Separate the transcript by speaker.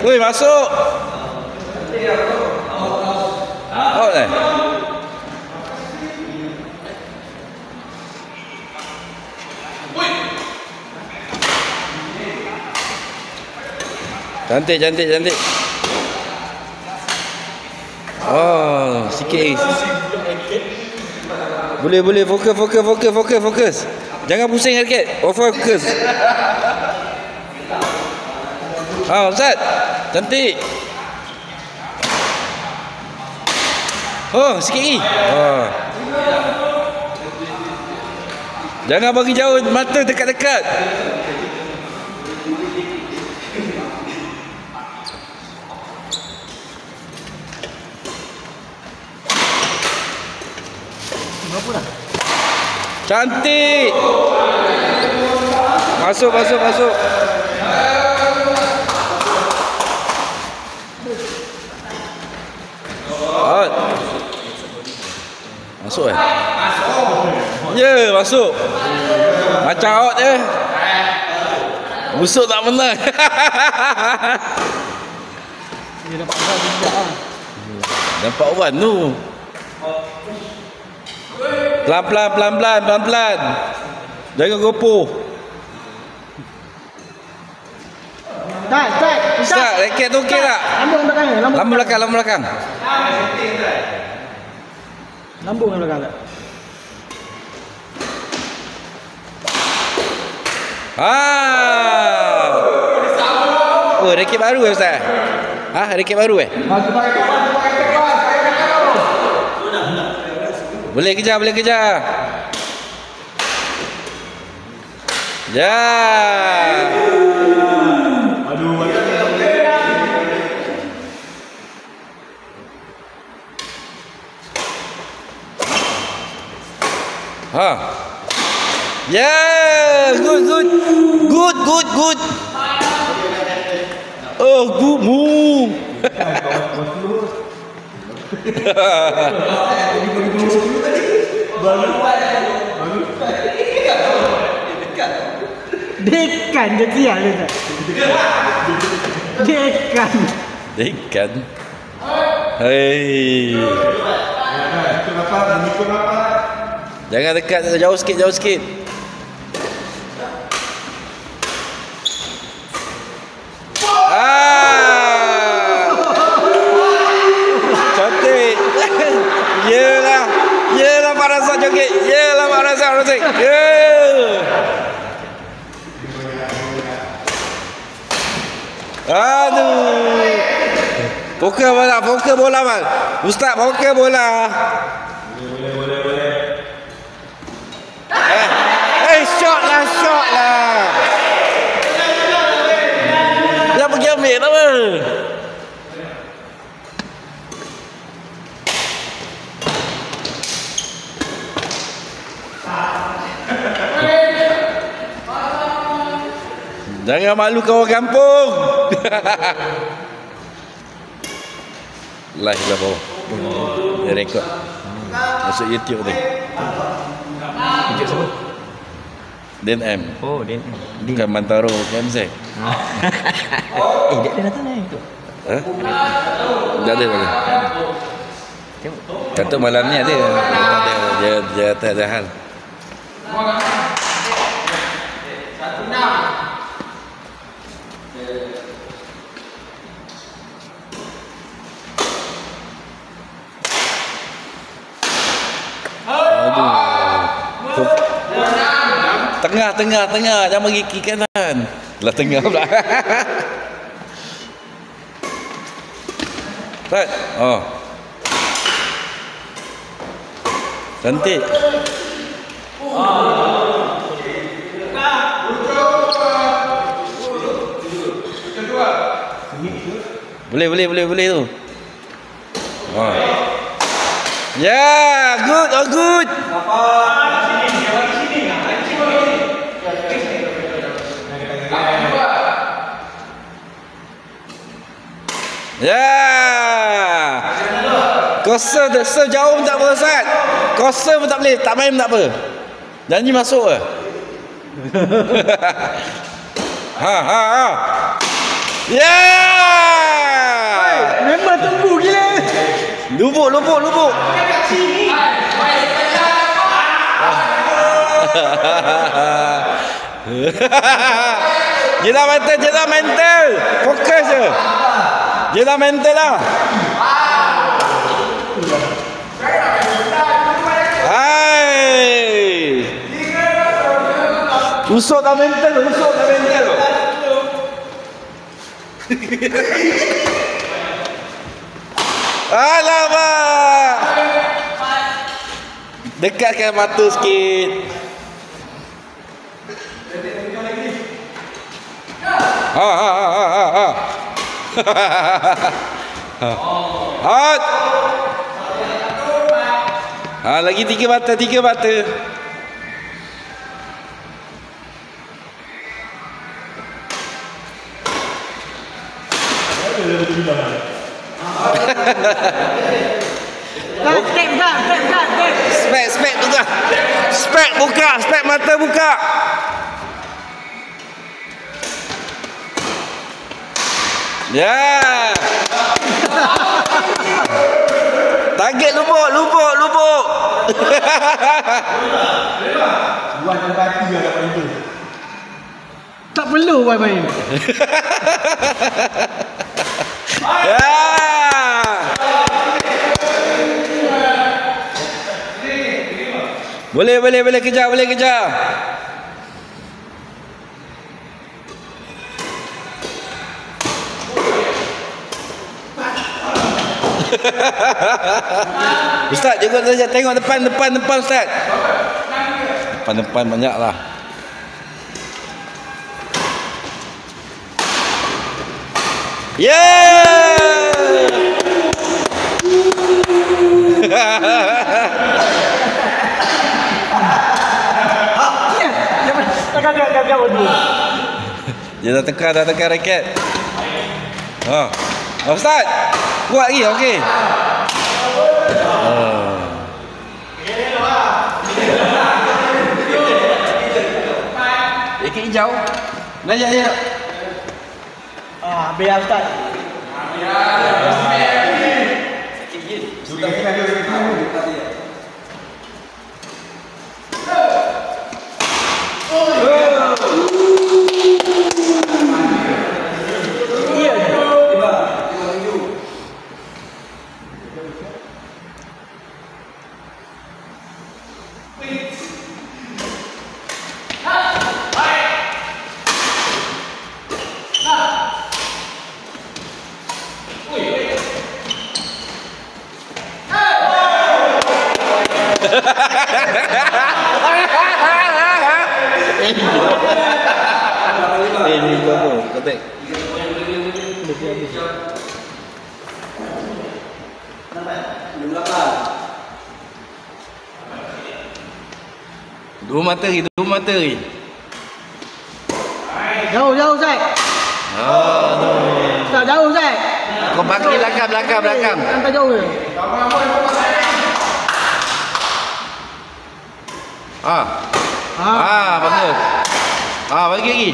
Speaker 1: Woi, masuk. Out eh. Cantik, cantik, cantik. Oh, sikit. Boleh, boleh. Fokus, fokus, fokus, fokus, fokus. Jangan pusing raket. Oh, fokus. Ustaz. Cantik. Oh, sikit lagi. Oh. Jangan bagi jauh, mata dekat-dekat. Cantik. Masuk, masuk, masuk. Out. Masuk eh? Ya, masuk. Macam out je. Musuh tak menang.
Speaker 2: Dia dapat orang bijak lah.
Speaker 1: Nampak Wan tu. Pelan-pelan, pelan-pelan, pelan-pelan. Jangan gopoh. Ustaz, raket tu okey tak?
Speaker 2: Lambung belakang.
Speaker 1: Lambung belakang, lambung belakang.
Speaker 2: Lambung belakang tak?
Speaker 1: Oh, raket baru eh Ustaz? Raket baru eh? Boleh kejar, boleh kejar. Ya.
Speaker 3: Aduh,
Speaker 1: Yeah, good, good. Good, good, good. Oh, good move.
Speaker 2: Dekan je sial dia. Dekan.
Speaker 1: Dekan. Hei. Jangan dekat, jauh sikit, jauh sikit. Cantik. Yelah. Yelah Pak Razak joget. Yelah Pak Razak joget. Aduh. Fokus bola, fokus bola Mal. Ustaz, fokus bola. Boleh. Shot lah. Jangan pergi ambil apa? Jangan malukan orang kampung. Live lah bawah. Dia rekod. Masuk YouTube ni.
Speaker 2: Tunjuk siapa?
Speaker 1: Den M.
Speaker 2: Oh, Den M.
Speaker 1: Bukan Mantaro KMZ.
Speaker 2: Dia datang ni tu.
Speaker 1: Dah ada. Kata malam ni ada. Dia tak ada hal. Tengah. Jangan bagi kiri kanan. Lah tengah pula. Right. Oh. Cantik. Boleh tu. Oh. Yeah, good. Oh, good. Ya. Kosa jauh pun tak apa Ustaz. Kosa pun tak boleh, tak main pun tak apa. Janji masuk ke? Ha. Ya. Lubuk. Jelah mental. Fokus je. Jelah mental lah. Hai. Usuk tak mental. Alamak. Dekatkan mata sikit. Hot. Lagi 3 mata. Spek buka. Spek mata buka. Ya. Target lubuk.
Speaker 2: Buat dalam hati lah dapat itu. Tak perlu main.
Speaker 1: Ya. Boleh kejar. Ustaz, tengok depan Ustaz. Depan banyak lah. Dia dah tekan raket. Ustaz, buat lagi, okey. Raket hijau. Ya.
Speaker 2: Biar Ustaz. Ini apa? Kotak. Dua mata lagi. Jauh Ustaz. Tak jauh Ustaz.
Speaker 1: Kau bagi belakang.
Speaker 2: Sampai jauh je.
Speaker 1: Bagus. Bagi lagi.